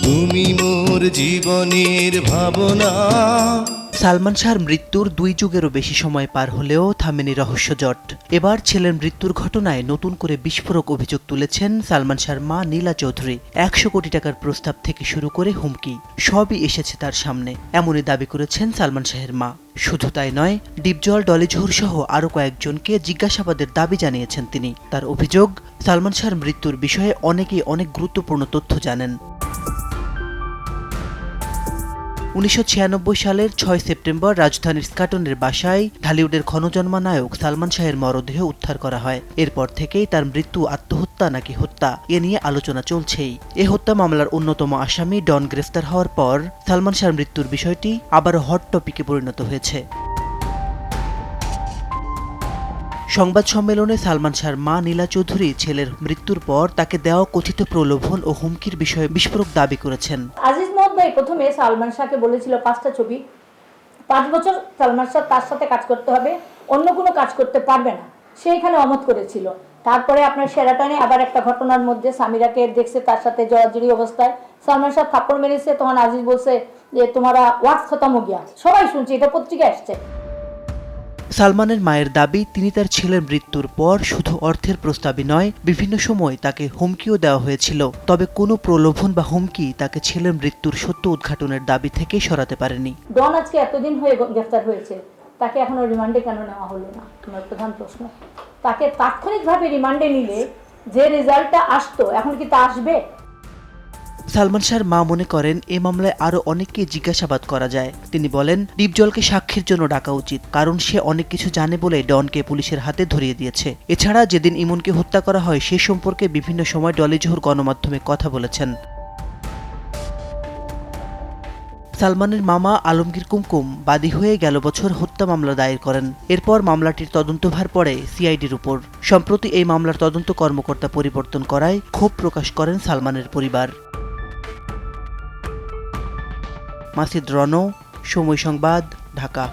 তুমি মোর জীবনের ভাবনা। সালমান শাহর মৃত্যুর ২ যুগেরও বেশি সময় পার হলেও থামেনি রহস্যজট। এবার ছেলের মৃত্যুর ঘটনায় নতুন করে বিস্ফোরক অভিযোগ তুলেছেন সালমান শাহর মা নীলা চৌধুরী। ১০০ কোটি টাকার প্রস্তাব থেকে শুরু করে হুমকি সবই এসেছে তার সামনে, এমনই দাবি করেছেন সালমান শাহের মা। শুধু তাই নয়, ডিপজল, ডলি জহুর সহ আরও কয়েকজনকে জিজ্ঞাসাবাদের দাবি জানিয়েছেন তিনি। তার অভিযোগ, সালমান শাহর মৃত্যুর বিষয়ে অনেকেই অনেক গুরুত্বপূর্ণ তথ্য জানেন। ১৯৯৬ সালের ৬ সেপ্টেম্বর রাজধানীর স্কাটনের বাসায় ঢালিউডের ক্ষণজন্মা নায়ক সালমান শাহের মরদেহ উদ্ধার করা হয়। এরপর থেকেই তার মৃত্যু আত্মহত্যা নাকি হত্যা এ নিয়ে আলোচনা চলছেই। এ হত্যা মামলার অন্যতম আসামি ডন গ্রেফতার হওয়ার পর সালমান শাহর মৃত্যুর বিষয়টি আবারও হট টপিকে পরিণত হয়েছে। সংবাদ সম্মেলনে সালমান শাহর মা নীলা চৌধুরী ছেলের মৃত্যুর পর তাকে দেওয়া কথিত প্রলোভন ও হুমকির বিষয়ে বিস্ফোরক দাবি করেছেন। আজিজ মোহাম্মদ ভাই প্রথমে সালমান শাহকে বলেছিল 5টা ছবি, 5 বছর সালমান শাহ তার সাথে কাজ করতে হবে, অন্য কোনো কাজ করতে পারবে না, সে এখানে অমত করেছিল। তারপরে আপনার শেরাটনে আবার একটা ঘটনার মধ্যে সামিরাকে দেখছে তার সাথে জড়াজড়ি অবস্থায়, সালমান শাহ থাপ্পড় মেরেছে, তখন আজিজ বলছে যে তোমারা ওয়াক্স খতম হো গিয়া। সবাই শুনছে, এটা পত্রিকায় আসছে। সালমানের মায়ের দাবি, তিনি তার ছেলের মৃত্যুর পর শুধু অর্থের প্রস্তাবই নয়, বিভিন্ন সময় তাকে হুমকিও দেওয়া হয়েছিল। তবে কোনো প্রলোভন বা হুমকি তাকে ছেলের মৃত্যুর সত্য উদ্ঘাটনের দাবি থেকে সরাতে পারেনি। ডন আজকে এতদিন হয়ে গ্রেফতার হয়েছে, তাকে এখনো রিমান্ডে কেন নেওয়া হলো না? আমার প্রধান প্রশ্ন। তাকে তাৎক্ষণিকভাবে রিমান্ডে নিলে যে রেজাল্টটা আসতো, এখন কি তা আসবে? সালমান শাহর মা মনে করেন, এ মামলায় আরও অনেককে জিজ্ঞাসাবাদ করা যায়। তিনি বলেন, ডিপজলকে সাক্ষীর জন্য ডাকা উচিত, কারণ সে অনেক কিছু জানে বলে ডনকে পুলিশের হাতে ধরিয়ে দিয়েছে। এছাড়া যেদিন ইমনকে হত্যা করা হয় সে সম্পর্কে বিভিন্ন সময় ডলি জহুর গণমাধ্যমে কথা বলেছেন। সালমানের মামা আলমগীর কুমকুম বাদী হয়ে গেল বছর হত্যা মামলা দায়ের করেন। এরপর মামলাটির তদন্তভার পড়ে সিআইডির উপর। সম্প্রতি এই মামলার তদন্ত কর্মকর্তা পরিবর্তন করায় ক্ষোভ প্রকাশ করেন সালমানের পরিবার। মাসিদ রনো, সময় সংবাদ, ঢাকা।